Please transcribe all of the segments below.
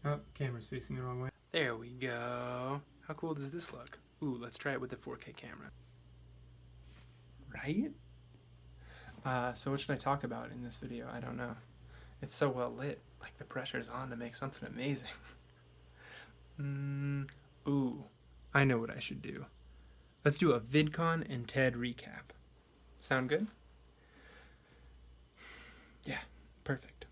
Oh, camera's facing the wrong way. There we go. How cool does this look? Ooh, let's try it with the 4K camera. Right? So what should I talk about in this video? I don't know. It's so well lit. Like the pressure's on to make something amazing. Ooh, I know what I should do. Let's do a VidCon and TED recap. Sound good? Yeah, perfect.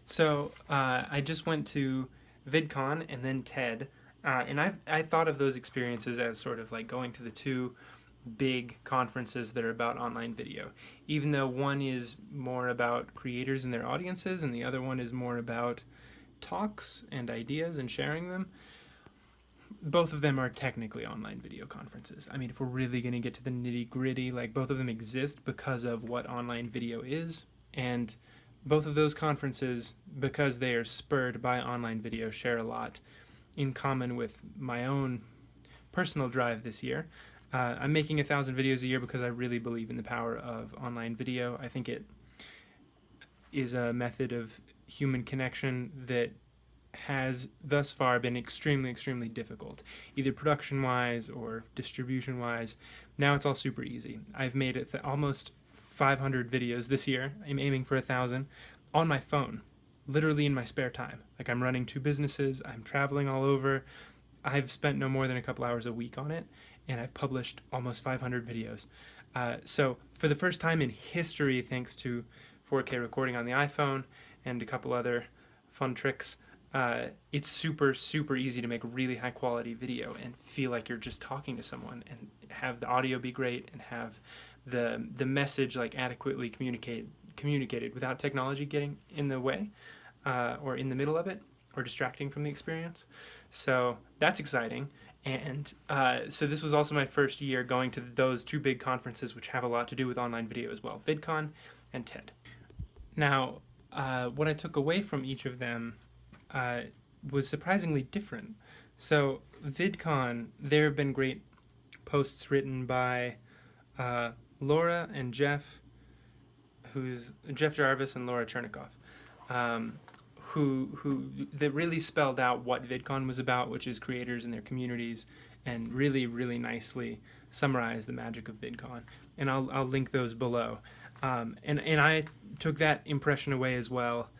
So I just went to VidCon and then TED, and I thought of those experiences as sort of like going to the two big conferences that are about online video, even though one is more about creators and their audiences and the other one is more about talks and ideas and sharing them. Both of them are technically online video conferences. I mean, if we're really going to get to the nitty gritty, like both of them exist because of what online video is, and both of those conferences, because they are spurred by online video, share a lot in common with my own personal drive this year. I'm making 1,000 videos a year because I really believe in the power of online video. I think it is a method of human connection that has thus far been extremely, extremely difficult, either production-wise or distribution-wise. Now it's all super easy. I've made it almost 500 videos this year. I'm aiming for 1,000 on my phone, literally in my spare time. Like I'm running 2 businesses, I'm traveling all over. I've spent no more than a couple hours a week on it, and I've published almost 500 videos. So for the first time in history, thanks to 4K recording on the iPhone and a couple other fun tricks, it's super, super easy to make really high quality video and feel like you're just talking to someone and have the audio be great and have the message like adequately communicated without technology getting in the way or in the middle of it or distracting from the experience. So that's exciting. And so this was also my first year going to those 2 big conferences, which have a lot to do with online video as well, VidCon and TED. Now, what I took away from each of them was surprisingly different. So VidCon, there have been great posts written by Laura and Jeff, who's Jeff Jarvis and Laura Chernikoff, who that really spelled out what VidCon was about, which is creators and their communities, and really, really nicely summarized the magic of VidCon. And I'll link those below. And I took that impression away as well.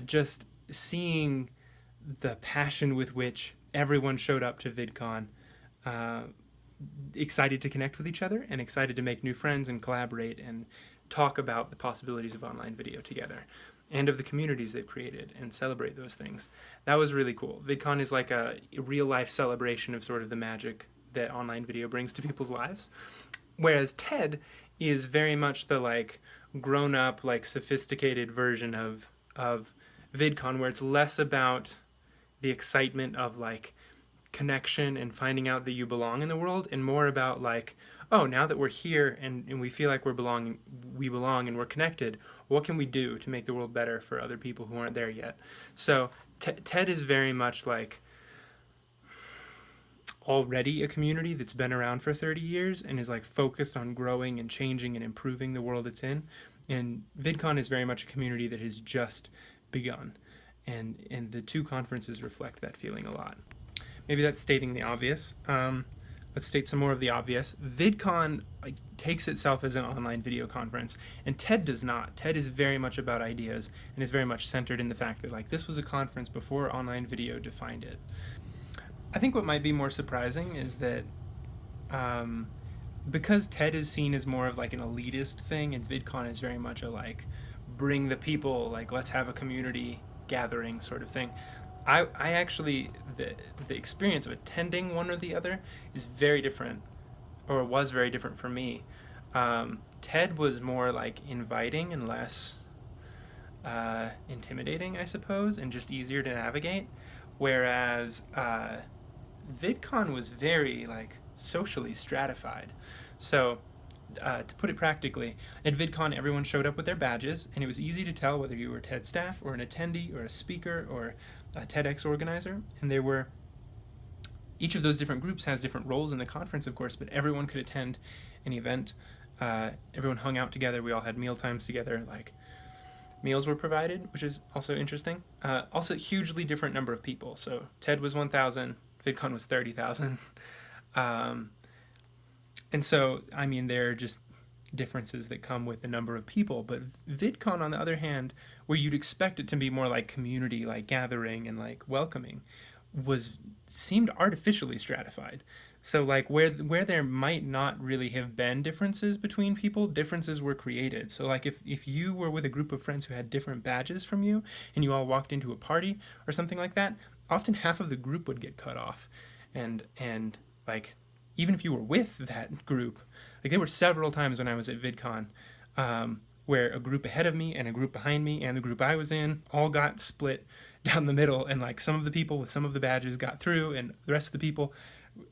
Just seeing the passion with which everyone showed up to VidCon, excited to connect with each other and excited to make new friends and collaborate and talk about the possibilities of online video together and of the communities they've created and celebrate those things. That was really cool. VidCon is like a real life celebration of sort of the magic that online video brings to people's lives. Whereas TED is very much the like grown up, like sophisticated version of VidCon, where it's less about the excitement of like connection and finding out that you belong in the world and more about like, oh, now that we're here and we feel like we belong and we're connected, what can we do to make the world better for other people who aren't there yet? So TED is very much like already a community that's been around for 30 years and is like focused on growing and changing and improving the world it's in. And VidCon is very much a community that has just begun. And the 2 conferences reflect that feeling a lot. Maybe that's stating the obvious. Let's state some more of the obvious. VidCon like takes itself as an online video conference, and TED does not. TED is very much about ideas and is very much centered in the fact that like this was a conference before online video defined it. I think what might be more surprising is that because TED is seen as more of like an elitist thing, and VidCon is very much a like bring the people, like let's have a community gathering sort of thing. I actually, the experience of attending one or the other is very different, or was very different for me. TED was more like inviting and less intimidating, I suppose, and just easier to navigate. Whereas VidCon was very like socially stratified. So to put it practically, at VidCon everyone showed up with their badges, and it was easy to tell whether you were TED staff or an attendee or a speaker or a TEDx organizer. And there were each of those different groups has different roles in the conference, of course, but everyone could attend an event. Everyone hung out together. We all had meal times together. Like meals were provided, which is also interesting. Also, hugely different number of people. So TED was 1,000, VidCon was 30,000. Um, and so, I mean, there are just differences that come with the number of people. But VidCon, on the other hand, where you'd expect it to be more like community, like gathering and like welcoming, was seemed artificially stratified. So like where there might not really have been differences between people, differences were created. So like if you were with a group of friends who had different badges from you and you all walked into a party or something like that, often half of the group would get cut off. And like even if you were with that group, like there were several times when I was at VidCon where a group ahead of me and a group behind me and the group I was in all got split down the middle, and like some of the people with some of the badges got through and the rest of the people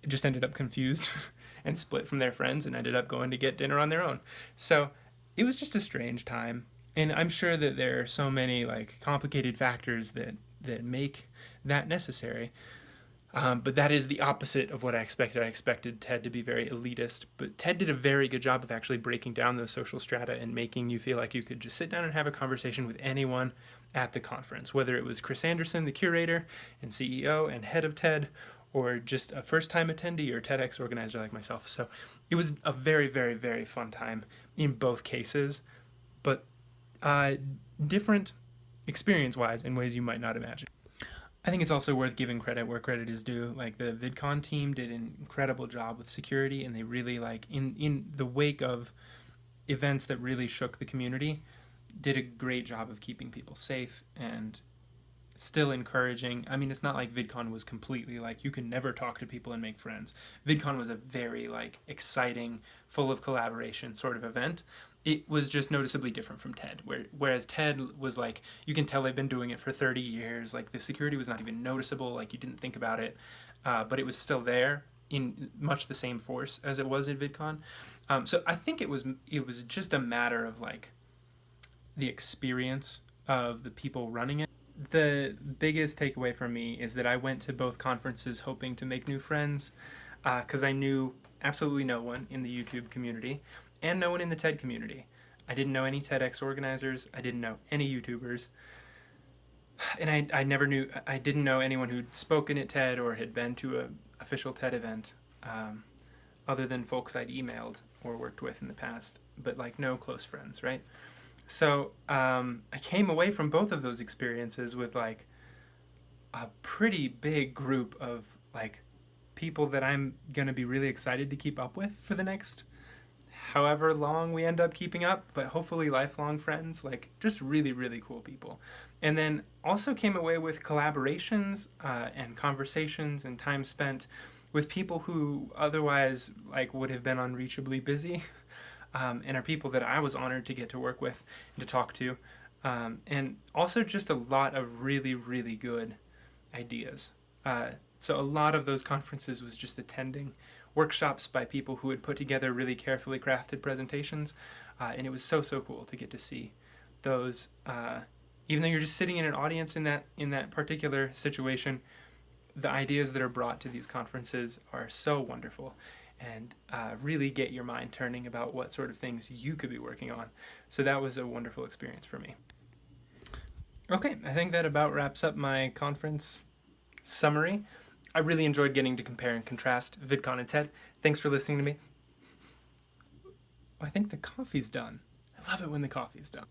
just ended up confused and split from their friends and ended up going to get dinner on their own. So it was just a strange time, and I'm sure that there are so many like complicated factors that make that necessary. But that is the opposite of what I expected. I expected TED to be very elitist, but TED did a very good job of actually breaking down those social strata and making you feel like you could just sit down and have a conversation with anyone at the conference, whether it was Chris Anderson, the curator and CEO and head of TED, or just a first-time attendee or TEDx organizer like myself. So it was a very, very, very fun time in both cases, but different experience-wise in ways you might not imagine. I think it's also worth giving credit where credit is due. Like the VidCon team did an incredible job with security, and they really like in the wake of events that really shook the community, did a great job of keeping people safe and still encouraging. I mean, it's not like VidCon was completely like you can never talk to people and make friends. VidCon was a very like exciting, full of collaboration sort of event. It was just noticeably different from TED, whereas TED was like you can tell they've been doing it for 30 years. Like the security was not even noticeable. Like you didn't think about it, but it was still there in much the same force as it was at VidCon. So I think it was just a matter of like the experience of the people running it. The biggest takeaway for me is that I went to both conferences hoping to make new friends because I knew absolutely no one in the YouTube community and no one in the TED community. I didn't know any TEDx organizers. I didn't know any YouTubers. And I didn't know anyone who'd spoken at TED or had been to an official TED event other than folks I'd emailed or worked with in the past, but like no close friends, right? So I came away from both of those experiences with like a pretty big group of like people that I'm going to be really excited to keep up with for the next however long we end up keeping up, but hopefully lifelong friends, like just really, really cool people. And then also came away with collaborations and conversations and time spent with people who otherwise like would have been unreachably busy. And are people that I was honored to get to work with and to talk to. And also just a lot of really, really good ideas. So a lot of those conferences was just attending workshops by people who had put together really carefully crafted presentations. And it was so, so cool to get to see those. Even though you're just sitting in an audience in that particular situation, the ideas that are brought to these conferences are so wonderful and really get your mind turning about what sort of things you could be working on. So that was a wonderful experience for me. Okay, I think that about wraps up my conference summary. I really enjoyed getting to compare and contrast VidCon and TED. Thanks for listening to me. I think the coffee's done. I love it when the coffee's done.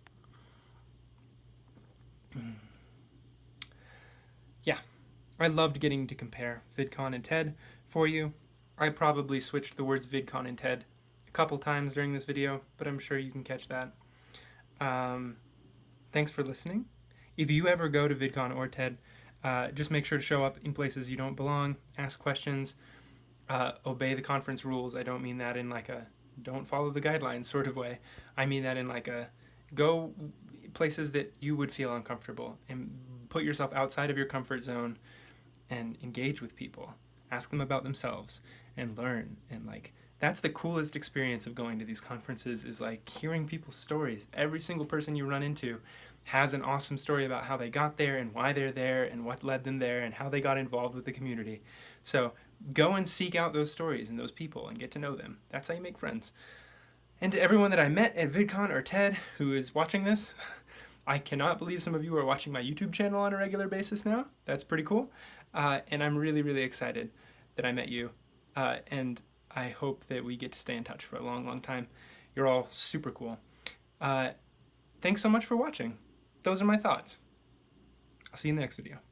Yeah, I loved getting to compare VidCon and TED for you. I probably switched the words VidCon and TED a couple times during this video, but I'm sure you can catch that. Thanks for listening. If you ever go to VidCon or TED, just make sure to show up in places you don't belong, ask questions, obey the conference rules. I don't mean that in like a don't follow the guidelines sort of way. I mean that in like a go places that you would feel uncomfortable and put yourself outside of your comfort zone and engage with people. Ask them about themselves and learn. And like that's the coolest experience of going to these conferences is like hearing people's stories. Every single person you run into has an awesome story about how they got there and why they're there and what led them there and how they got involved with the community. So go and seek out those stories and those people and get to know them. That's how you make friends. And to everyone that I met at VidCon or TED who is watching this, I cannot believe some of you are watching my YouTube channel on a regular basis now. That's pretty cool. And I'm really, really excited that I met you. And I hope that we get to stay in touch for a long, long time. You're all super cool. Thanks so much for watching. Those are my thoughts. I'll see you in the next video.